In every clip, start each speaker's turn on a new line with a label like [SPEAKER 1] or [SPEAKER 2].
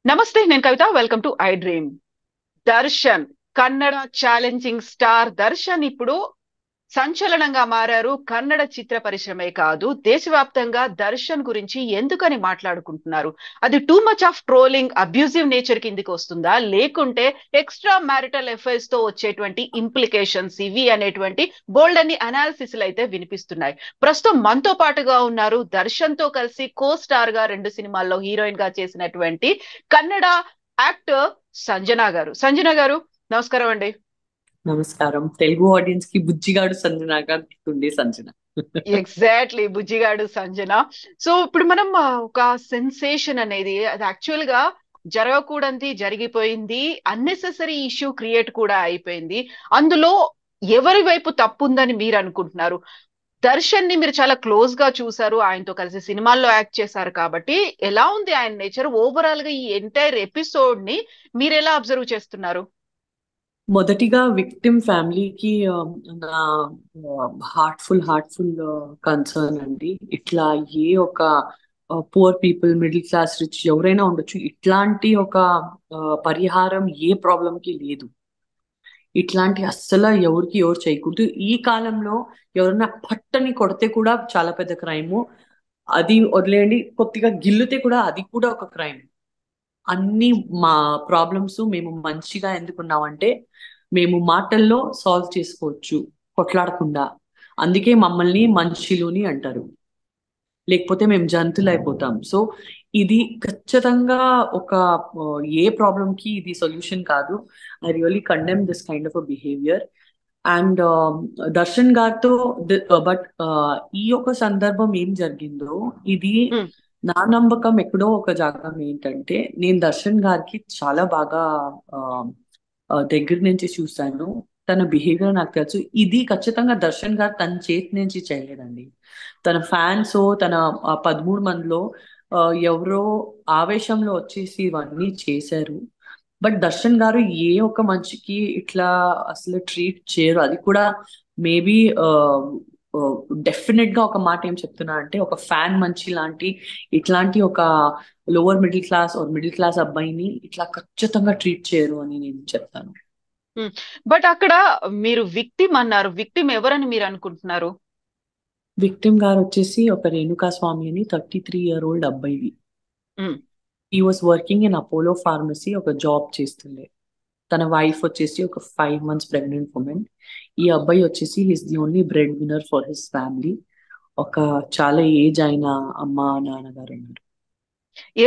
[SPEAKER 1] నమస్తే, నేను Kavitha. Welcome to I dream. Darshan, Kannada challenging star Darshan ఇప్పుడు సంచలనంగా మారారు. కన్నడ చిత్ర పరిశ్రమే కాదు, దేశవ్యాప్తంగా దర్శన్ గురించి ఎందుకని మాట్లాడుకుంటున్నారు? అది too much of trolling, abusive nature కిందికి వస్తుందా, లేకుంటే ఎక్స్ట్రా మ్యారిటల్ అఫైర్స్ తో వచ్చేటువంటి ఇంప్లికేషన్స్ ఇవి అనేటువంటి బోల్డ్ అని అనాలిసిస్ అయితే వినిపిస్తున్నాయి. ప్రస్తుతం మనతో పాటుగా ఉన్నారు దర్శన్ తో కలిసి కో స్టార్ గా 2 సినిమాల్లో హీరోయిన్ గా చేసినటువంటి కన్నడ యాక్టర్ సంజన గారు. సంజన గారు, నమస్కారం అండి.
[SPEAKER 2] నమస్కారం. తెలుగు ఆడియన్స్ కి బుజ్జిగాడు సంజనాగా గుర్తుండే సంజన.
[SPEAKER 1] ఎగ్జాక్ట్లీ, బుజ్జిగాడు సంజన. సో ఇప్పుడు మనం ఒక సెన్సేషన్ అనేది అది యాక్చువల్ గా జరగకూడనిది జరిగిపోయింది. అన్నెసెసరీ ఇష్యూ క్రియేట్ కూడా అయిపోయింది. అందులో ఎవరి వైపు తప్పు ఉందని మీరు అనుకుంటున్నారు? దర్శన్ ని మీరు చాలా క్లోజ్ గా చూసారు, ఆయనతో కలిసి సినిమాల్లో యాక్ట్ చేశారు కాబట్టి ఎలా ఉంది ఆయన నేచర్? ఓవరాల్ గా ఈ ఎంటైర్ ఎపిసోడ్ ని మీరు ఎలా అబ్జర్వ్ చేస్తున్నారు?
[SPEAKER 2] మొదటిగా విక్టిమ్ ఫ్యామిలీకి నా హార్ట్ఫుల్ కన్సర్న్ అండి. ఇట్లా ఏ ఒక poor people, middle class, rich ఎవరైనా ఉండొచ్చు, ఇట్లాంటి ఒక పరిహారం ఏ ప్రాబ్లం కి లేదు. ఇట్లాంటి అస్సలు ఎవరికి ఎవరు చేయకూడదు. ఈ కాలంలో ఎవరన్నా పట్టని కొడితే కూడా చాలా పెద్ద క్రైము. అది వదిలేయండి, కొద్దిగా గిల్లితే కూడా అది కూడా ఒక క్రైమ్. అన్ని మా ప్రాబ్లమ్స్ మేము మంచిగా ఎందుకున్నామంటే మేము మాటల్లో సాల్వ్ చేసుకోవచ్చు, కొట్లాడకుండా. అందుకే మమ్మల్ని మనుషులుని అంటారు, లేకపోతే మేము జంతువులు అయిపోతాం. సో ఇది ఖచ్చితంగా ఒక ఏ ప్రాబ్లం కి ఇది సొల్యూషన్ కాదు. I really condemn this kind of a behaviour. And Darshan గారితో బట్ ఈ యొక్క సందర్భం ఏం జరిగిందో ఇది
[SPEAKER 1] ఉమ్,
[SPEAKER 2] నా నమ్మకం ఎక్కడో ఒక జాగం ఏంటంటే, నేను దర్శన్ గారికి చాలా బాగా ఆ, దగ్గర నుంచి చూశాను. తన బిహేవియర్ నాకు తెలుసు. ఇది ఖచ్చితంగా దర్శన్ గారు తన చేతి నుంచి చేయలేదండి. తన ఫ్యాన్స్, తన 13 మందిలో ఆ, ఎవరో ఆవేశంలో వచ్చేసి ఇవన్నీ చేశారు. బట్ దర్శన్ గారు ఏ ఒక్క మనిషికి ఇట్లా అసలు ట్రీట్ చేయరు. అది కూడా మేబీ డెఫినెట్ గా ఒక మాట ఏం చెప్తున్నా అంటే, ఒక ఫ్యాన్ మంచి లాంటి ఇట్లాంటి ఒక lower middle class or middle class అబ్బాయిని ఇట్లా ఖచ్చితంగా ట్రీట్ చేయరు అని నేను చెప్తాను.
[SPEAKER 1] బట్ అక్కడ మీరు విక్టిమ్ అన్నారు. విక్టిమ్ ఎవరని మీరు అనుకుంటున్నారు?
[SPEAKER 2] విక్టిమ్ గారు వచ్చేసి ఒక రేణుకా స్వామి అని 33-year-old అబ్బాయి.
[SPEAKER 1] ఉమ్,
[SPEAKER 2] ఈ was working in Apollo pharmacy, ఒక జాబ్ చేస్తుండే. తన వైఫ్ వచ్చేసి ఒక 5 months ప్రెగ్నెంట్ ఉమెన్. ఈ అబ్బాయి వచ్చేసి his the only bread winner for his family. ఒక చాలా ఏజ్ అయిన అమ్మ నాన్నగారు ఉన్నారు.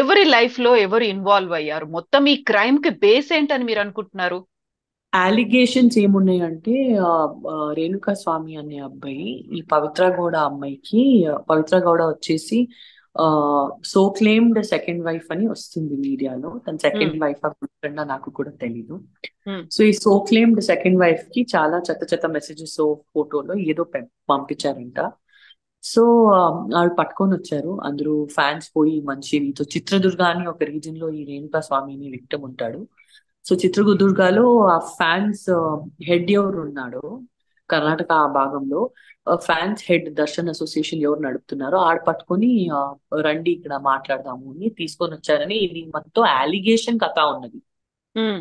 [SPEAKER 1] ఎవరి లైఫ్ లో ఎవరు ఇన్వాల్వ్ అయ్యారు? మొత్తం ఈ క్రైమ్ కి బేస్ ఏంటని మీరు అనుకుంటున్నారు?
[SPEAKER 2] అలిగేషన్స్ ఏమున్నాయంటే, ఆ, రేణుకా స్వామి అనే అబ్బాయి ఈ పవిత్ర గౌడ అమ్మాయికి, పవిత్ర గౌడ వచ్చేసి సో క్లెయిమ్డ్ సెకండ్ వైఫ్ అని వస్తుంది మీడియాలో. తన
[SPEAKER 1] ఉమ్,
[SPEAKER 2] సెకండ్ వైఫ్ ఫ్రెండ్ నాకు కూడా తెలీదు.
[SPEAKER 1] ఉమ్,
[SPEAKER 2] సో ఈ సో క్లెయిమ్డ్ సెకండ్ వైఫ్ కి చాలా చెత్త చెత్త మెసేజెస్, ఫోటోలో ఏదో పంపించారంట. సో వాళ్ళు పట్టుకొని వచ్చారు. అందరూ ఫ్యాన్స్ పోయి మంచి నీతో చిత్రదుర్గ అని ఒక రీజన్ లో ఈ రేణుకా స్వామిని విక్టమ్ ఉంటాడు. సో చిత్రదుర్గలో ఆ ఫ్యాన్స్ హెడ్ ఎవరు ఉన్నాడో, కర్ణాటక ఆ భాగంలో ఫ్యాన్స్ హెడ్ దర్శన్ అసోసియేషన్ ఎవరు నడుపుతున్నారో ఆడ పట్టుకొని రండి ఇక్కడ మాట్లాడదాము అని తీసుకొని వచ్చారని ఇది మొత్తం అలిగేషన్ కథ ఉన్నది.
[SPEAKER 1] ఉమ్,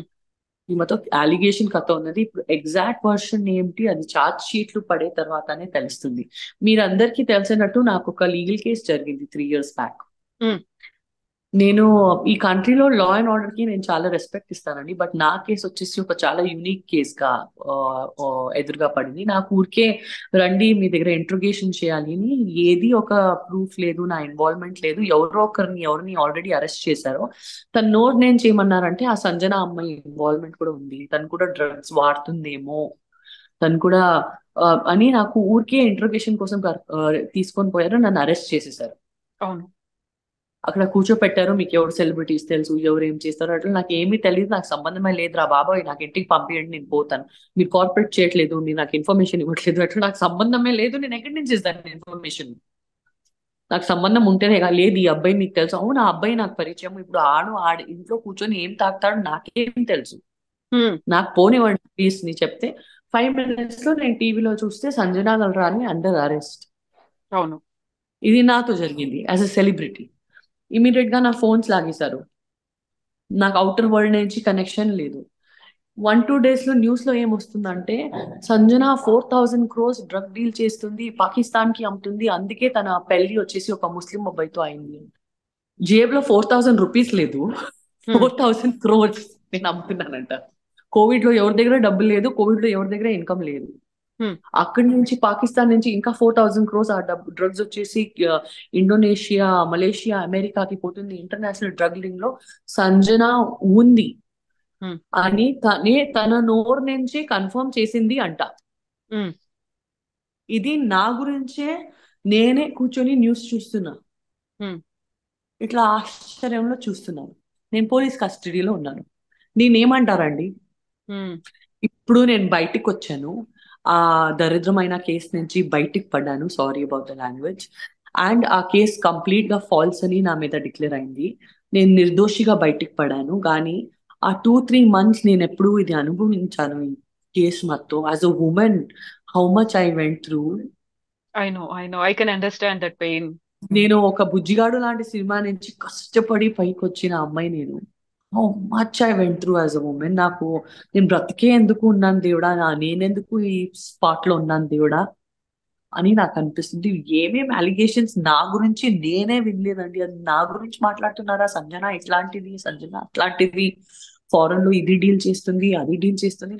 [SPEAKER 2] ఈ మొత్తం అలిగేషన్ కథ ఉన్నది. ఇప్పుడు ఎగ్జాక్ట్ వర్షన్ ఏంటి అది చార్జ్ షీట్లు పడే తర్వాతనే తెలుస్తుంది. మీరందరికీ తెలిసినట్టు నాకు ఒక లీగల్ కేసు జరిగింది 3 years బ్యాక్.
[SPEAKER 1] ఉమ్,
[SPEAKER 2] నేను ఈ కంట్రీలో లా అండ్ ఆర్డర్ కి నేను చాలా రెస్పెక్ట్ ఇస్తానండి. బట్ నా కేసు వచ్చేసి ఒక చాలా యూనిక్ కేస్ గా ఆ, ఆ, ఎదురుగా పడింది. నాకు ఊరికే రండి మీ దగ్గర ఇంట్రోగేషన్ చేయాలి అని, ఏది ఒక ప్రూఫ్ లేదు, నా ఇన్వాల్వ్మెంట్ లేదు. ఎవరో ఒకరిని ఎవరిని ఆల్రెడీ అరెస్ట్ చేశారో తన నోట్ నేను చేయమన్నారంటే ఆ సంజన అమ్మాయి ఇన్వాల్వ్మెంట్ కూడా ఉంది, తను కూడా డ్రగ్స్ వాడుతుందేమో, తను కూడా అని నాకు ఊరికే ఇంట్రోగేషన్ కోసం తీసుకొని పోయారు, నన్ను అరెస్ట్ చేసేసారు.
[SPEAKER 1] అవును.
[SPEAKER 2] అక్కడ కూర్చోపెట్టారు. మీకు ఎవరు సెలబ్రిటీస్ తెలుసు, ఎవరు ఏం చేస్తారు, అట్లా నాకు ఏమీ తెలియదు, నాకు సంబంధమే లేదురా బాబాయ్, నాకు ఇంటికి పంపించండి నేను పోతాను, మీరు కార్పొరేట్ చేయట్లేదు, మీరు నాకు ఇన్ఫర్మేషన్ ఇవ్వట్లేదు, అట్లా నాకు సంబంధమే లేదు, నేను ఎక్కడి నుంచి ఇస్తాను ఇన్ఫర్మేషన్? నాకు సంబంధం ఉంటేనే లేదు. ఈ అబ్బాయి మీకు తెలుసు, అవును ఆ అబ్బాయి నాకు పరిచయం, ఇప్పుడు ఆడి ఇంట్లో కూర్చొని ఏం తాగుతాడు నాకేం తెలుసు,
[SPEAKER 1] ఉమ్,
[SPEAKER 2] నాకు పోనివ్వండి ప్లీజ్ ని చెప్తే 5 minutes లో నేను టీవీలో చూస్తే సంజనా గల్రాని అండర్ అరెస్ట్.
[SPEAKER 1] అవును.
[SPEAKER 2] ఇది నాతో జరిగింది యాజ్ అ సెలబ్రిటీ. ఇమీడియట్ గా నా ఫోన్స్ లాగేశారు. నాకు అవుటర్ వరల్డ్ నుంచి కనెక్షన్ లేదు. 1-2 days లో న్యూస్ లో ఏమొస్తుందంటే సంజన 4,000 crores డ్రగ్ డీల్ చేస్తుంది, పాకిస్తాన్ కి అమ్ముతుంది, అందుకే తన పెళ్లి వచ్చేసి ఒక ముస్లిం అబ్బాయితో అయింది. జేబులో 4,000 రూపీస్ లేదు,
[SPEAKER 1] హ్మ్.
[SPEAKER 2] 4,000 crores నేను అమ్ముతున్నానంట. కోవిడ్ లో ఎవరి దగ్గర డబ్బులు లేదు, కోవిడ్ లో ఎవరి దగ్గర ఇన్కమ్ లేదు.
[SPEAKER 1] హ్మ్.
[SPEAKER 2] అక్కడి నుంచి పాకిస్తాన్ నుంచి ఇంకా 4,000 crores ఆ డ్రగ్స్ వచ్చేసి ఇండోనేషియా, మలేషియా, అమెరికాకి పోతుంది. ఇంటర్నేషనల్ డ్రగ్ లింక్ లో సంజన ఉంది
[SPEAKER 1] హ్మ్.
[SPEAKER 2] అని తన నోరు నుంచి కన్ఫర్మ్ చేసింది అంట.
[SPEAKER 1] హ్మ్.
[SPEAKER 2] ఇది నా గురించే నేనే కూర్చొని న్యూస్ చూస్తున్నా,
[SPEAKER 1] హ్మ్.
[SPEAKER 2] ఇట్లా ఆశ్చర్యంలో చూస్తున్నాను. నేను పోలీస్ కస్టడీలో ఉన్నాను. నేనేమంటారండి,
[SPEAKER 1] హ్మ్.
[SPEAKER 2] ఇప్పుడు నేను బయటికి వచ్చాను, ఆ దరిద్రమైన కేసు నుంచి బయటికి పడ్డాను, sorry about the language. And ఆ కేసు కంప్లీట్ గా ఫాల్స్ అని నా మీద డిక్లేర్ అయింది. నేను నిర్దోషిగా బయటికి పడాను. కానీ ఆ 2-3 months నేను ఎప్పుడు ఇది అనుభవించాను, ఈ కేసు మొత్తం as a women, how much I went through.
[SPEAKER 1] I know. I can understand that pain.
[SPEAKER 2] నేను ఒక బుజ్జిగాడు లాంటి సినిమా నుంచి కష్టపడి పైకి వచ్చిన అమ్మాయి నేను. How much I went through as a women. నేను బ్రతికే ఎందుకు ఉన్నాను దేవుడా, నేనెందుకు ఈ స్పాట్ లో ఉన్నాను దేవుడా అని నాకు అనిపిస్తుంది. ఏమేమి అలిగేషన్స్ నా గురించి నేనే వినలేదండి. అది నా గురించి మాట్లాడుతున్నారా, సంజన ఇట్లాంటిది, సంజన అట్లాంటిది, ఫారెన్ లో ఇది డీల్ చేస్తుంది, అది డీల్ చేస్తుంది.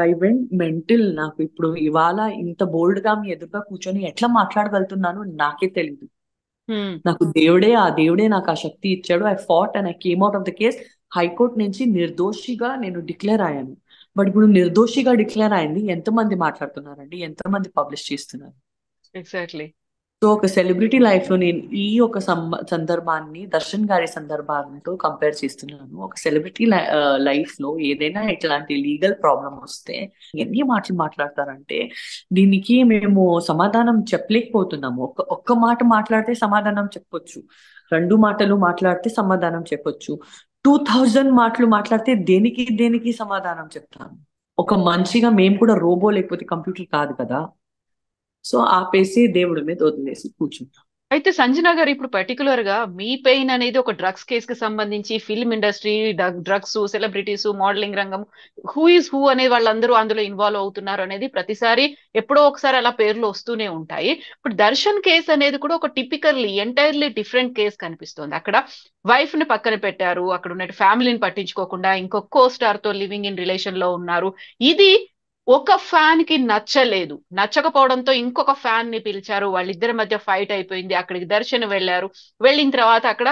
[SPEAKER 2] I went mental. నాకు ఇప్పుడు ఇవాళ ఇంత బోల్డ్ గా మీ ఎదురుగా కూర్చొని ఎట్లా మాట్లాడగలుగుతున్నాను నాకే తెలియదు.
[SPEAKER 1] హ్మ్.
[SPEAKER 2] నాకు ఆ దేవుడే నాకు ఆ శక్తి ఇచ్చాడు. I fought and I came out of the case. High court నుంచి నిర్దోషిగా నేను డిక్లేర్ అయ్యాను. బట్ ఇప్పుడు నిర్దోషిగా డిక్లేర్ అయింది ఎంతమంది మాట్లాడుతున్నారండి, ఎంతమంది పబ్లిష్ చేస్తున్నారు?
[SPEAKER 1] ఎగ్జాక్ట్లీ.
[SPEAKER 2] సో ఒక సెలబ్రిటీ లైఫ్ లో నేను ఈ ఒక సందర్భాన్ని దర్శన్ గారి సందర్భాలతో కంపేర్ చేస్తున్నాను. ఒక సెలబ్రిటీ లైఫ్ లో ఏదైనా ఇట్లాంటి లీగల్ ప్రాబ్లం వస్తే ఎన్ని మాటలు మాట్లాడతారంటే దీనికి మేము సమాధానం చెప్పలేకపోతున్నాము. ఒక్క మాట మాట్లాడితే సమాధానం చెప్పొచ్చు, 2 మాటలు మాట్లాడితే సమాధానం చెప్పొచ్చు, 2,000 మాటలు మాట్లాడితే దేనికి దేనికి సమాధానం చెప్తాను. ఒక మనిషిగా మేము కూడా రోబో లేకపోతే కంప్యూటర్ కాదు కదా. సో ఆపేసి దేవుడి మీద వదిలేసి కూర్చుంటాం.
[SPEAKER 1] అయితే సంజన గారు ఇప్పుడు పర్టికులర్ గా మీ పెయిన్ అనేది ఒక డ్రగ్స్ కేసు కి సంబంధించి film industry, drugs, celebrities, modelling రంగం, హూ ఇస్ హూ అనే వాళ్ళందరూ అందులో ఇన్వాల్వ్ అవుతున్నారు అనేది ప్రతిసారి ఎప్పుడో ఒకసారి అలా పేర్లు వస్తూనే ఉంటాయి. ఇప్పుడు దర్శన్ కేసు అనేది కూడా ఒక టిపికల్లీ ఎంటైర్లీ డిఫరెంట్ కేసు కనిపిస్తోంది. అక్కడ వైఫ్ ని పక్కన పెట్టారు, అక్కడ ఉన్న ఫ్యామిలీని పట్టించుకోకుండా ఇంకొక కో స్టార్ తో లివింగ్ ఇన్ రిలేషన్ లో ఉన్నారు. ఇది ఒక ఫ్యాన్ కి నచ్చలేదు, నచ్చకపోవడంతో ఇంకొక ఫ్యాన్ ని పిలిచారు, వాళ్ళిద్దరి మధ్య ఫైట్ అయిపోయింది, అక్కడికి దర్శన్ వెళ్ళారు. వెళ్ళిన తర్వాత అక్కడ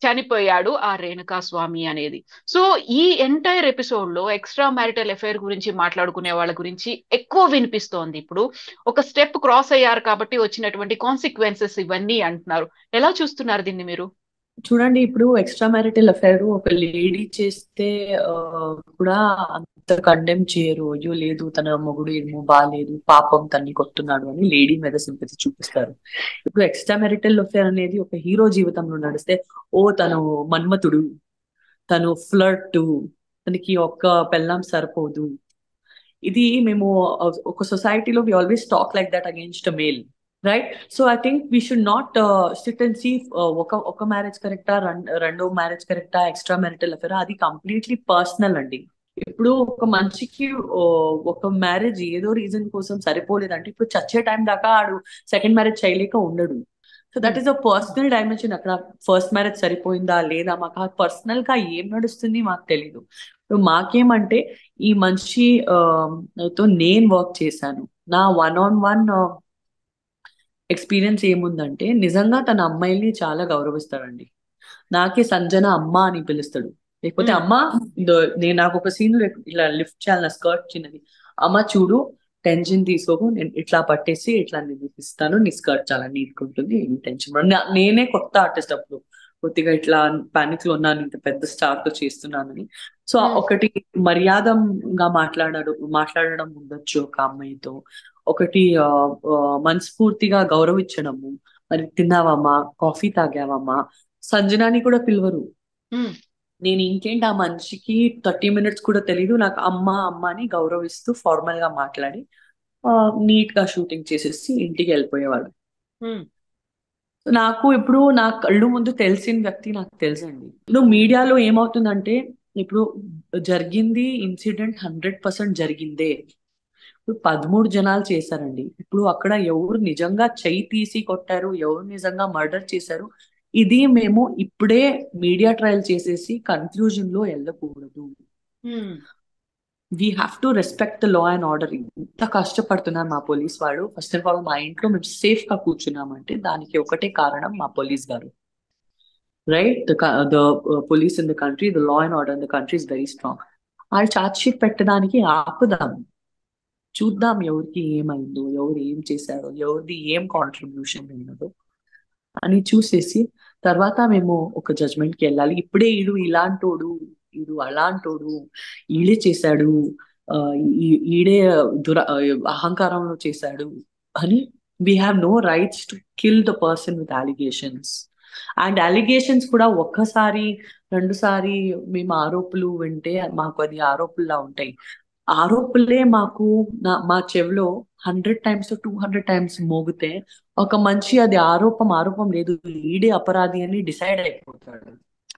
[SPEAKER 1] చనిపోయాడు ఆ రేణుకా స్వామి అనేది. సో ఈ ఎంటైర్ ఎపిసోడ్ లో ఎక్స్ట్రా మ్యారిటల్ అఫైర్ గురించి మాట్లాడుకునే వాళ్ళ గురించి ఎక్కువ వినిపిస్తోంది. ఇప్పుడు ఒక స్టెప్ క్రాస్ అయ్యారు కాబట్టి వచ్చినటువంటి కాన్సిక్వెన్సెస్ ఇవన్నీ అంటున్నారు. ఎలా చూస్తున్నారు దీన్ని మీరు?
[SPEAKER 2] చూడండి, ఇప్పుడు ఎక్స్ట్రా మ్యారిటల్ అఫైర్ ఒక లేడీ చేస్తే ఆ, కూడా అంత కండెమ్ చేయరు. అయ్యో లేదు తన మొగుడు ఏమో బాగాలేదు, పాపం తన్ని కొట్టున్నాడు అని లేడీ మీద సింపతి చూపిస్తారు. ఇప్పుడు ఎక్స్ట్రా మ్యారిటల్ అఫైర్ అనేది ఒక హీరో జీవితంలో నడిస్తే, ఓ తను మన్మథుడు, తను ఫ్లర్ట్, తనకి ఒక్క పెళ్ళాం సరిపోదు. ఇది మేము ఒక సొసైటీలో we always talk like that against a male, right? So I think we should not sit and see ఒక మ్యారేజ్ కరెక్టా, రెండో మ్యారేజ్ కరెక్టా, ఎక్స్ట్రా మ్యారిటల్ అఫేర్, అది కంప్లీట్లీ పర్సనల్ అండి. ఇప్పుడు ఒక మనిషికి ఒక మ్యారేజ్ ఏదో రీజన్ కోసం సరిపోలేదంటే ఇప్పుడు చచ్చే టైం దాకా ఆడు సెకండ్ మ్యారేజ్ చేయలేక ఉండడు. So that is a personal dimension. అక్కడ ఫస్ట్ మ్యారేజ్ సరిపోయిందా లేదా, మాకు పర్సనల్ గా ఏం నడుస్తుంది మాకు తెలీదు. ఇప్పుడు మాకేమంటే ఈ మనిషి తో నేను వర్క్ చేశాను. నా 1-on-1 ఎక్స్పీరియన్స్ ఏముందంటే నిజంగా తన అమ్మాయిల్ని చాలా గౌరవిస్తాడండి. నాకే సంజన అమ్మ అని పిలుస్తాడు. లేకపోతే అమ్మ, నేను నాకు ఒక సీన్ ఇలా లిఫ్ట్ చేయాలి, నా స్కర్ట్ చిన్నది, అమ్మ చూడు టెన్షన్ తీసుకోకు, నేను ఇట్లా పట్టేసి ఇట్లా నేను ఇస్తాను, నీ స్కర్ట్ చాలా నీట్ గా ఉంటుంది, ఏం టెన్షన్ నేనే కొత్త ఆర్టిస్ట్ అప్పుడు, కొద్దిగా ఇట్లా పానిక్ లో ఉన్నాను, ఇంత పెద్ద స్టార్ తో చేస్తున్నానని. సో ఒకటి మర్యాదగా మాట్లాడడం ఉండొచ్చు ఒక అమ్మాయితో. ఒకటి మనస్ఫూర్తిగా గౌరవించడము. మరి తిన్నావమ్మా, కాఫీ తాగావమ్మా, సంజనాని కూడా పిలవరు. నేను ఇంకేంటి ఆ మనిషికి 30 minutes కూడా తెలీదు, నాకు అమ్మ అమ్మ అని గౌరవిస్తూ ఫార్మల్ గా మాట్లాడి నీట్ గా షూటింగ్ చేసేసి ఇంటికి వెళ్ళిపోయేవాడు. నాకు ఇప్పుడు నా కళ్ళు ముందు తెలిసిన వ్యక్తి నాకు తెలుసండి. ఇప్పుడు మీడియాలో ఏమవుతుందంటే ఇప్పుడు జరిగింది ఇన్సిడెంట్ 100% జరిగిందే. ఇప్పుడు 13 జనాలు చేశారండి. ఇప్పుడు అక్కడ ఎవరు నిజంగా చెయ్యి తీసి కొట్టారు, ఎవరు నిజంగా మర్డర్ చేశారు, ఇది మేము ఇప్పుడే మీడియా ట్రయల్ చేసేసి కన్క్లూజన్ లో వెళ్ళకూడదు. We have to respect the law and order. ఇంత కష్టపడుతున్నారు మా పోలీస్ వాళ్ళు. ఫస్ట్ ఆఫ్ ఆల్ మా ఇంట్లో మేము సేఫ్ గా కూర్చున్నామంటే దానికి ఒకటే కారణం మా పోలీస్ గారు. Right, the police in the country, the law and order in the country is very strong. వాళ్ళు ఛార్జ్ షీట్ పెట్టడానికి ఆపుదాం, చూద్దాం ఎవరికి ఏమైందో, ఎవరు ఏం చేశారో, ఎవరిది ఏం కాంట్రిబ్యూషన్ ఉన్నదో అని చూసేసి తర్వాత మేము ఒక జడ్జ్మెంట్ కి వెళ్ళాలి. ఇప్పుడే ఈడు ఇలాంటోడు, ఈడు అలాంటోడు, ఈడే చేశాడు, ఆ, ఈడే అహంకారంలో చేశాడు అని we have no rights to kill the person with allegations. And allegations కూడా ఒక్కసారి రెండుసారి మేము ఆరోపణలు వింటే మాకు అది ఆరోపణలా ఉంటాయి. ఆరోపణలే మాకు మా చెవిలో 100 టైమ్స్ 200 టైమ్స్ మోగితే ఒక మనిషి అది ఆరోపం లేదు, ఈడే అపరాధి అని డిసైడ్ అయిపోతాడు.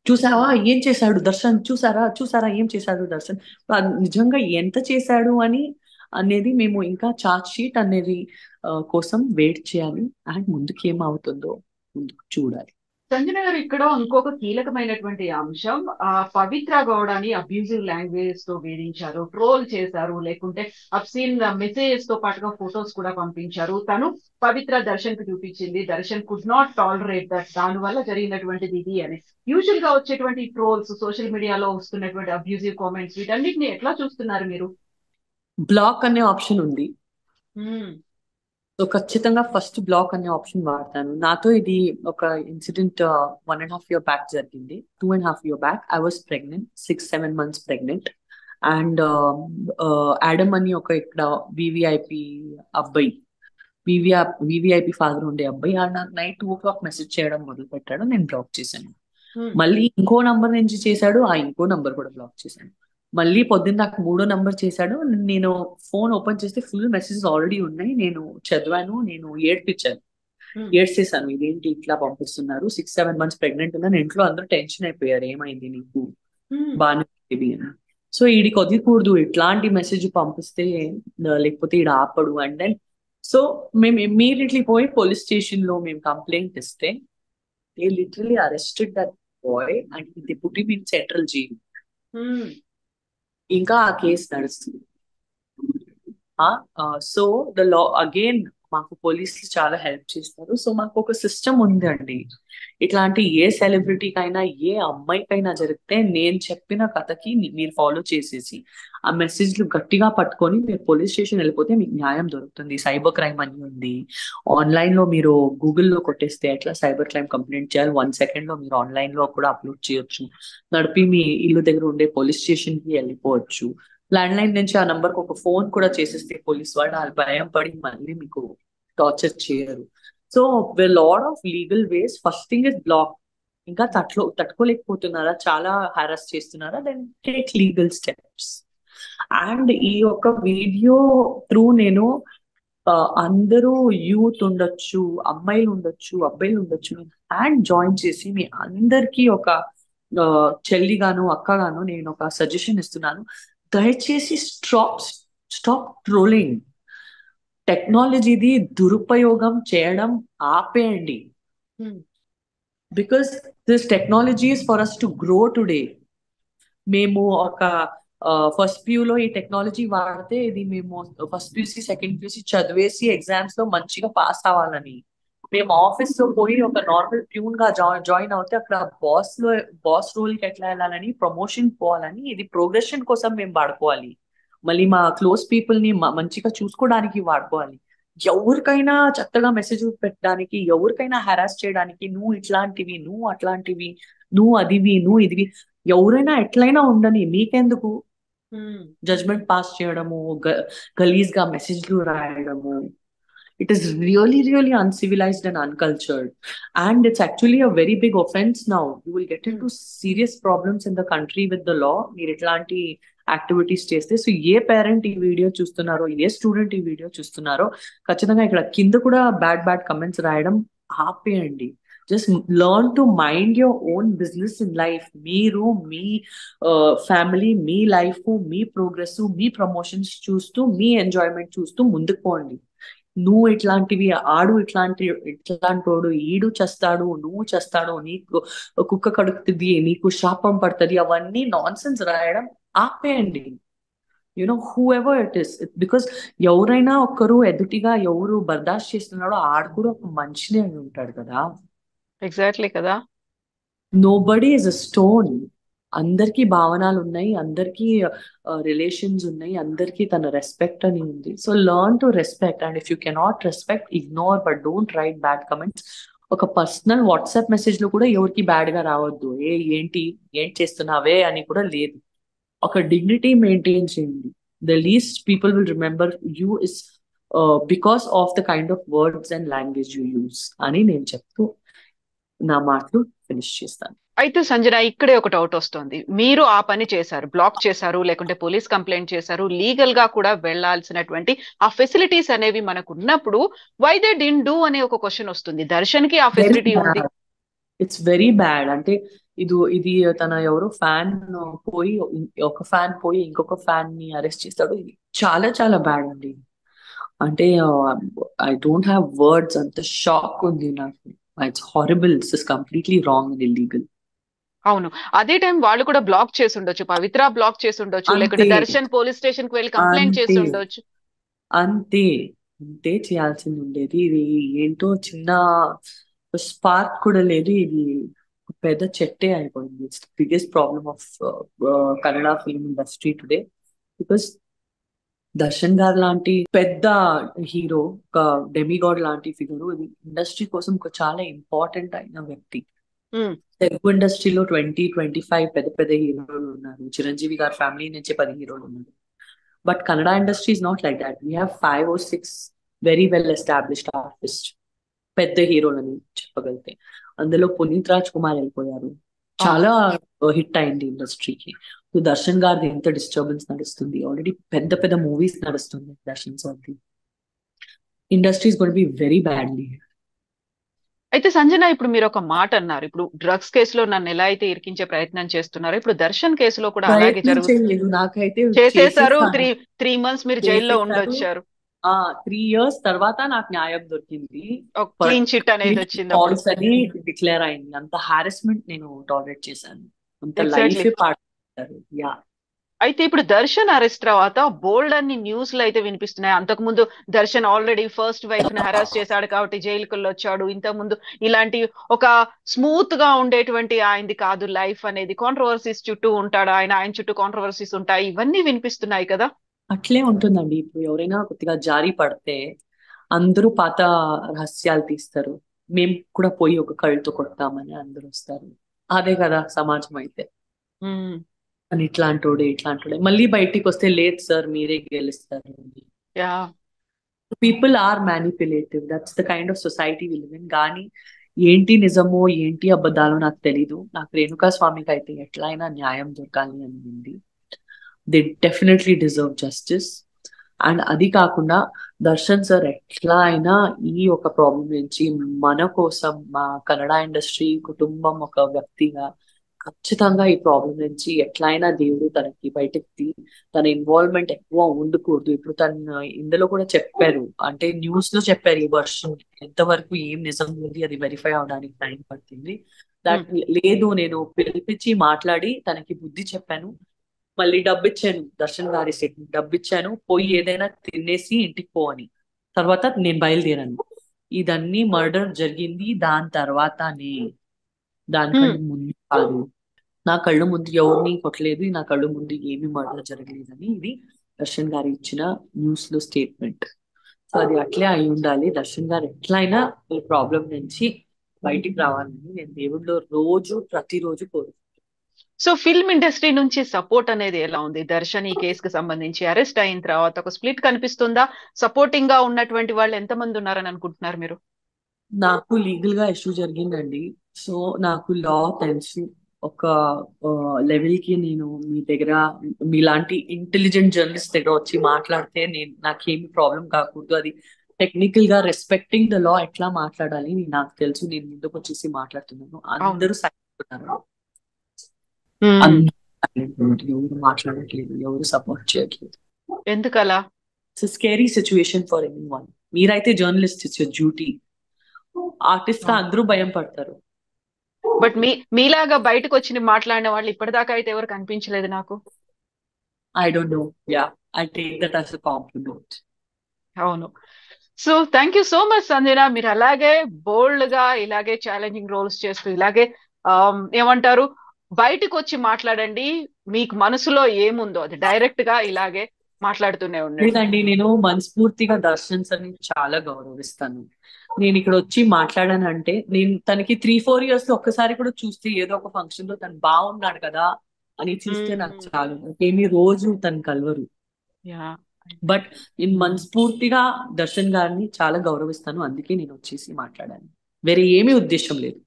[SPEAKER 2] చూసావా ఏం చేశాడు దర్శన్, చూసారా ఏం చేశాడు దర్శన్, నిజంగా ఎంత చేశాడు అని అనేది మేము ఇంకా ఛార్జ్ షీట్ అనేది కోసం వెయిట్ చేయాలి. అండ్ ముందుకు ఏమవుతుందో ముందుకు చూడాలి.
[SPEAKER 1] సంజన గారు, ఇక్కడ ఇంకొక కీలకమైనటువంటి అంశం, పవిత్ర గౌడని అబ్యూజివ్ లాంగ్వేజ్ తో వేధించారు, ట్రోల్ చేశారు, లేకుంటే అబ్సీన్ మెసేజెస్ తో పాటుగా ఫొటోస్ కూడా పంపించారు. తను పవిత్ర దర్శన్ కు చూపించింది, Darshan could not tolerate that, దాని వల్ల జరిగినటువంటిది ఇది అని. యూజువల్ గా వచ్చేటువంటి ట్రోల్స్, సోషల్ మీడియాలో వస్తున్నటువంటి అబ్యూజివ్ కామెంట్స్, వీటన్నిటిని ఎట్లా చూస్తున్నారు మీరు?
[SPEAKER 2] బ్లాక్ అనే ఆప్షన్ ఉంది. సో ఖచ్చితంగా ఫస్ట్ బ్లాక్ అనే ఆప్షన్ వాడతాను. నాతో ఇది ఒక ఇన్సిడెంట్ 1.5 year బ్యాక్ జరిగింది. 2.5 year back I was pregnant, 6-7 months pregnant. And Adam అని ఒక ఇక్కడ వివిఐపి అబ్బాయి, వివిఐపి ఫాదర్ ఉండే అబ్బాయి నాకు నైట్ 2 o'clock మెసేజ్ చేయడం మొదలు పెట్టాడు. నేను బ్లాక్ చేశాను. మళ్ళీ ఇంకో నంబర్ నుంచి చేశాడు, ఆ ఇంకో నంబర్ కూడా బ్లాక్ చేశాను. మళ్ళీ పొద్దున్న నాకు 3వ నంబర్ చేశాడు. నేను ఫోన్ ఓపెన్ చేస్తే ఫుల్ మెసేజెస్ ఆల్రెడీ ఉన్నాయి. నేను చదివాను, నేను ఏడ్చేసాను. ఇదేంటి ఇట్లా పంపిస్తున్నారు, 6-7 months ప్రెగ్నెంట్ ఉన్నాను, ఇంట్లో అందరూ టెన్షన్ అయిపోయారు, ఏమైంది నీకు, బాగా బేబీ అని. సో ఈడికి వదిలికూడదు, ఇట్లాంటి మెసేజ్ పంపిస్తే లేకపోతే ఈడ ఆపడు. అండ్ దెన్ సో మేము ఇమ్మీడియట్లీ పోయి పోలీస్ స్టేషన్ లో మేము కంప్లైంట్ ఇస్తే they literally arrested that boy and they put him in central jail. ఇంకా ఆ కేసు నడుస్తుంది. సో ద లా అగైన్ మాకు పోలీసులు చాలా హెల్ప్ చేస్తారు. సో మాకు ఒక సిస్టమ్ ఉంది అండి. ఇట్లాంటి ఏ సెలబ్రిటీకైనా ఏ అమ్మాయికైనా జరిగితే నేను చెప్పిన కథకి మీరు ఫాలో చేసేసి ఆ మెసేజ్లు గట్టిగా పట్టుకొని మీరు పోలీస్ స్టేషన్ వెళ్ళిపోతే మీకు న్యాయం దొరుకుతుంది. సైబర్ క్రైమ్ అని ఉంది ఆన్లైన్ లో, మీరు గూగుల్లో కొట్టేస్తే ఎట్లా సైబర్ క్రైమ్ కంప్లైంట్ చేయాలి 1 second లో మీరు ఆన్లైన్ లో కూడా అప్లోడ్ చేయొచ్చు. నడిపి మీ ఇల్లు దగ్గర ఉండే పోలీస్ స్టేషన్ కి వెళ్ళిపోవచ్చు. ల్యాండ్ లైన్ నుంచి ఆ నంబర్ కి ఒక ఫోన్ కూడా చేసేస్తే పోలీస్ వాళ్ళు వాళ్ళు భయం పడి మళ్ళీ మీకు టార్చర్ చేయరు. So lot of legal ways. First thing is block. ఇంకా తట్టుకోలేకపోతున్నారా, చాలా హారాస్ చేస్తున్నారా, then take legal steps. And ఈ యొక్క వీడియో త్రూ నేను అందరూ యూత్ ఉండొచ్చు, అమ్మాయిలు ఉండొచ్చు, అబ్బాయిలు ఉండొచ్చు, హ్యాండ్ జాయిన్ చేసి మీ అందరికీ ఒక చెల్లిగాను అక్కగాను నేను ఒక సజెషన్ ఇస్తున్నాను. దయచేసి స్టాప్ ట్రోలింగ్. టెక్నాలజీది దురుపయోగం చేయడం ఆపేయండి. Because this technology is for us to grow today. మేము ఒక ఫస్ట్ ప్యూలో ఈ టెక్నాలజీ వాడితే ఇది మేము ఫస్ట్ ప్యూసీ సెకండ్ ప్యూసీ చదివేసి ఎగ్జామ్స్ లో మంచిగా పాస్ అవ్వాలని. మేము ఆఫీస్ లో పోయి ఒక నార్మల్ ప్యూన్ గా జాయిన్ అవుతే అక్కడ బాస్ రోల్ కి ఎట్లా వెళ్ళాలని, ప్రమోషన్ పోవాలని, ఇది ప్రోగ్రెషన్ కోసం మేము వాడుకోవాలి. మళ్ళీ మా క్లోజ్ పీపుల్ ని మంచిగా చూసుకోవడానికి వాడుకోవాలి. ఎవరికైనా చెత్తగా మెసేజ్ పెట్టడానికి, ఎవరికైనా హెరాస్ చేయడానికి, నువ్వు ఇట్లాంటివి, నువ్వు అట్లాంటివి, నువ్వు అదివి, నువ్వు ఇదివి, ఎవరైనా ఎట్లయినా ఉండని, మీకెందుకు జడ్జ్మెంట్ పాస్ చేయడము, గలీజ్ గా మెసేజ్లు రాయడము. It is really uncivilized and uncultured, and it's actually a very big offense now. You will get into serious problems in the country with the law మీరు ఇట్లాంటి యాక్టివిటీస్ చేస్తే. సో ఏ పేరెంట్ ఈ video చూస్తున్నారో, ఏ స్టూడెంట్ ఈ video చూస్తున్నారో ఖచ్చితంగా ఇక్కడ కింద కూడా బ్యాడ్ కమెంట్స్ రాయడం ఆపేయండి. Just learn to mind your own business in life. మీరు మీ ఫ్యామిలీ, మీ లైఫ్, మీ ప్రోగ్రెస్, మీ ప్రమోషన్స్ చూస్తూ, మీ ఎంజాయ్మెంట్ చూస్తూ ముందుకు పోండి. నువ్వు ఇట్లాంటివి, ఆడు ఇట్లాంటోడు, ఈడు చేస్తాడు, నువ్వు చేస్తాడు, నీకు కుక్క కడుగుతుంది, నీకు శాపం పడుతుంది, అవన్నీ నాన్ సెన్స్ రాయడం ఆపేయండి. Who ever it is, because ఎవరైనా ఒక్కరు ఎదుటిగా ఎవరు బర్దాష్ చేస్తున్నాడో ఆడు కూడా ఒక మనిషినే అయి ఉంటాడు కదా.
[SPEAKER 1] ఎగ్జాక్ట్లీ కదా.
[SPEAKER 2] Nobody is a stone. అందరికీ భావనలు ఉన్నాయి, అందరికీ రిలేషన్స్ ఉన్నాయి, అందరికీ తన రెస్పెక్ట్ అని ఉంది. So learn to respect, and if you cannot respect, ignore, but don't write bad comments. ఒక పర్సనల్ వాట్సాప్ మెసేజ్ లో కూడా ఎవరికి బ్యాడ్ గా రావద్దు. ఏం చేస్తున్నావే అని కూడా లేదు. ఒక డిగ్నిటీ మెయింటైన్ చేయండి. The least people will remember you is because of the kind of words and language you use అని నేను చెప్తూ నా మాటలు ఫినిష్ చేస్తాను.
[SPEAKER 1] అయితే సంజన, ఇక్కడే ఒక డౌట్ వస్తుంది. మీరు ఆ పని చేశారు, బ్లాక్ చేశారు, లేకుంటే పోలీస్ కంప్లైంట్ చేశారు, లీగల్ గా కూడా వెళ్లాల్సినటువంటి ఆ ఫెసిలిటీస్ అనేవి మనకు ఉన్నప్పుడు వై దే డిడ్ డూ అనే ఒక క్వశ్చన్ వస్తుంది. దర్శన్ కి ఆ ఫెసిలిటీ ఉంది.
[SPEAKER 2] It's very bad. అంటే ఇది తన ఎవరో ఫ్యాన్ పోయి, ఒక ఫ్యాన్ పోయి ఇంకొక ఫ్యాన్ ని అరెస్ట్ చేస్తాడు. ఇది చాలా చాలా బ్యాడ్ అండి. అంటే ఐ డోంట్ హ్యావ్ వర్డ్స్. అంత షాక్ ఉంది నాకు. It's horrible. It's completely wrong and illegal.
[SPEAKER 1] అవును, అదే టైం వాళ్ళు కూడా బ్లాక్ చేసి ఉండొచ్చు, పవిత్ర బ్లాక్ చేసి ఉండొచ్చు, లేకుంటే
[SPEAKER 2] అంతే
[SPEAKER 1] దర్శన్ పోలీస్ స్టేషన్ కి వెళ్ళి కంప్లైంట్ చేసి
[SPEAKER 2] అంతే
[SPEAKER 1] ఉండొచ్చు.
[SPEAKER 2] అంతే అంతే చేయాల్సింది ఉండేది. ఇది ఏంటో చిన్న స్పార్క్ కూడా లేదు. ఇది పెద్ద చెట్టే అయిపోయింది. It's biggest problem of Kannada film industry today. Because Darshan గారు లాంటి పెద్ద హీరో, ఒక డెమిగాడ్ లాంటి ఫిగర్, ఇది ఇండస్ట్రీ కోసం ఒక చాలా ఇంపార్టెంట్ అయిన వ్యక్తి.
[SPEAKER 1] ఉమ్,
[SPEAKER 2] తెలుగు ఇండస్ట్రీలో 25 పెద్ద పెద్ద హీరోలు ఉన్నారు. చిరంజీవి గారి ఫ్యామిలీ నుంచి 10 హీరోలు ఉన్నారు. But Kannada industry is not like that. We have 5 or 6 very well established artist, పెద్ద హీరోలని చెప్పగలిగితే. అందులో పునీత్ రాజ్ కుమార్ వెళ్ళిపోయారు,
[SPEAKER 1] అవును.
[SPEAKER 2] చాలా హిట్ అయింది ఇండస్ట్రీకి. దర్శన్ గారిది ఎంత డిస్టర్బెన్స్ నడుస్తుంది. ఆల్రెడీ పెద్ద పెద్ద మూవీస్ నడుస్తుంది దర్శన్ సార్ది. Industry is going to be very badly.
[SPEAKER 1] అయితే సంజన, ఇప్పుడు మీరు ఒక మాట అన్నారు, ఇప్పుడు డ్రగ్స్ కేసులో నన్ను ఎలా అయితే ఇరికించే ప్రయత్నం చేస్తున్నారో, ఇప్పుడు దర్శన్ కేసులో కూడా అలాగే
[SPEAKER 2] ప్రయత్నం చేయలేదు, నాకైతే
[SPEAKER 1] చేసేసారు.
[SPEAKER 2] చేసేసాను.
[SPEAKER 1] 3 months మీరు జైల్లో
[SPEAKER 2] చేసేసారు.
[SPEAKER 1] ఉండొచ్చారు.
[SPEAKER 2] 3 years తర్వాత నాకు న్యాయం దొరికింది.
[SPEAKER 1] ఒక క్లీన్ చిట్ అనేది వచ్చింది అప్పుడు.
[SPEAKER 2] ఫాల్స్ అని డిక్లేర్ అయింది. అంత హారెస్మెంట్ నేను టాలరేట్ చేశాను. అంత
[SPEAKER 1] ఎగ్జాక్ట్లీ.
[SPEAKER 2] లైఫ్ పాడు. యా.
[SPEAKER 1] అయితే ఇప్పుడు దర్శన్ అరెస్ట్ తర్వాత బోల్డ్ అన్ని న్యూస్లు అయితే వినిపిస్తున్నాయి. అంతకుముందు దర్శన్ ఆల్రెడీ ఫస్ట్ వైఫ్ ని హరాస్ చేశాడు కాబట్టి జైలుకి వచ్చాడు. ఇంతకుముందు ఇలాంటి ఒక స్మూత్ గా ఉండేటువంటి ఆయనది కాదు లైఫ్ అనేది, కాంట్రవర్సీస్ చుట్టూ ఉంటాడు ఆయన చుట్టూ కాంట్రవర్సీస్ ఉంటాయి, ఇవన్నీ వినిపిస్తున్నాయి కదా.
[SPEAKER 2] అట్లే ఉంటుందండి. ఇప్పుడు ఎవరైనా కొద్దిగా జారి పడితే అందరూ పాత రహస్యాలు తీస్తారు. మేము కూడా పోయి ఒక కళ్ళతో కొడతామని అందరూ వస్తారు. అదే కదా సమాజం అయితే.
[SPEAKER 1] ఉమ్,
[SPEAKER 2] అని ఇట్లాంటోడే మళ్ళీ బయటికి వస్తే లేదు సార్ మీరే గెలుస్తారు.
[SPEAKER 1] Yeah.
[SPEAKER 2] People are manipulative. That's the kind of society we live in. కానీ ఏంటి నిజమో ఏంటి అబద్ధాలో నాకు తెలీదు. నాకు రేణుకా స్వామికి అయితే ఎట్లయినా న్యాయం దొరకాలి అని ఉంది. They definitely deserve justice. And అది కాకుండా దర్శన్ సార్ ఎట్లా అయినా ఈ ఒక ప్రాబ్లం నుంచి మన కోసం, మా కన్నడ ఇండస్ట్రీ కుటుంబం ఒక వ్యక్తిగా ఖచ్చితంగా ఈ ప్రాబ్లం నుంచి ఎట్లయినా దేవుడు తనకి బయటకి, తన ఇన్వాల్వ్మెంట్ ఎక్కువ ఉండకూడదు. ఇప్పుడు తను ఇందులో కూడా చెప్పారు, అంటే న్యూస్ లో చెప్పారు, ఈ వర్షం ఎంతవరకు ఏం నిజం ఉంది అది వెరిఫై అవడానికి టైం పడుతుంది. దట్ లేదు, నేను పిలిపించి మాట్లాడి తనకి బుద్ధి చెప్పాను, మళ్ళీ డబ్బు ఇచ్చాను, దర్శన్ గారి డబ్బు ఇచ్చాను, పోయి ఏదైనా తినేసి ఇంటికి పో అని. తర్వాత నేను బయలుదేరాను. ఇదన్నీ మర్డర్ జరిగింది దాని తర్వాతనే, దానికంటే ముందు కాదు. నా కళ్ళు ముందు ఎవరిని కొట్టలేదు, నా కళ్ళు ముందు ఏమి మర్డర్ జరగలేదని ఇది దర్శన్ గారు ఇచ్చిన న్యూస్ లో స్టేట్మెంట్. సో అది అట్లే అయి ఉండాలి. దర్శన్ గారు ఎట్లయినా ఈ ప్రాబ్లం నుంచి బయటికి రావాలని నేను దేవుడిలో ప్రతిరోజు కోరు.
[SPEAKER 1] సో ఫిల్మ్ ఇండస్ట్రీ నుంచి సపోర్ట్ అనేది ఎలా ఉంది దర్శన్ ఈ కేసుకు సంబంధించి? అరెస్ట్ అయిన తర్వాత ఒక స్ప్లిట్ కనిపిస్తుందా? సపోర్టింగ్ గా ఉన్నటువంటి వాళ్ళు ఎంతమంది ఉన్నారని అనుకుంటున్నారు మీరు?
[SPEAKER 2] నాకు లీగల్ గా ఇష్యూ జరిగిందండి. సో నాకు లా తెలుసు. ఒక లెవెల్ కి నేను మీ దగ్గర, మీలాంటి ఇంటెలిజెంట్ జర్నలిస్ట్ దగ్గర వచ్చి మాట్లాడితే నాకేమి ప్రాబ్లం కాకూడదు. అది టెక్నికల్ గా రెస్పెక్టింగ్ ద లా ఎట్లా మాట్లాడాలి నాకు తెలుసు. నేను ముందుకు వచ్చేసి మాట్లాడుతున్నాను.
[SPEAKER 1] అవును.
[SPEAKER 2] అందరూ సైలెంట్ ఉన్నారు.
[SPEAKER 1] ఉమ్.
[SPEAKER 2] అందరూ silent ఉన్నారు. ఎవరు మాట్లాడట్లేదు, ఎవరు సపోర్ట్ చేయట్లేదు.
[SPEAKER 1] ఎందుకలా?
[SPEAKER 2] It's scary situation for anyone. మీరైతే journalist, it's your duty. Artist గా అందరూ భయం పడతారు.
[SPEAKER 1] బట్ మీలాగా బయటకు వచ్చి మాట్లాడిన వాళ్ళు ఇప్పటిదాకా అయితే ఎవరు కనిపించలేదు నాకు.
[SPEAKER 2] I don't know. Yeah, I take that as a compliment.
[SPEAKER 1] అవును. So thank you so much Sanjana. మీరు అలాగే బోల్డ్ గా ఇలాగే ఛాలెంజింగ్ రోల్స్ చేస్తూ ఇలాగే ఏమంటారు, బయటకు వచ్చి మాట్లాడండి. మీకు మనసులో ఏముందో అది డైరెక్ట్ గా ఇలాగే మాట్లాడుతూనే ఉండండి.
[SPEAKER 2] లేదండి, నేను మనస్ఫూర్తిగా దర్శన్ సార్ని చాలా గౌరవిస్తాను. నేను ఇక్కడ వచ్చి మాట్లాడానంటే, నేను తనకి 3-4 years లో ఒక్కసారి కూడా చూస్తే, ఏదో ఒక ఫంక్షన్ లో తను బాగున్నాడు కదా అని చూస్తే నాకు చాలు. ఏమి రోజు తను కలవరు.
[SPEAKER 1] యా.
[SPEAKER 2] బట్ నేను మనస్ఫూర్తిగా దర్శన్ గారిని చాలా గౌరవిస్తాను. అందుకే నేను వచ్చేసి మాట్లాడాను. వేరే ఏమీ ఉద్దేశం లేదు.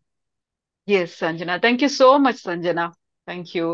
[SPEAKER 1] Yes Sanjana, thank you so much Sanjana. Thank you.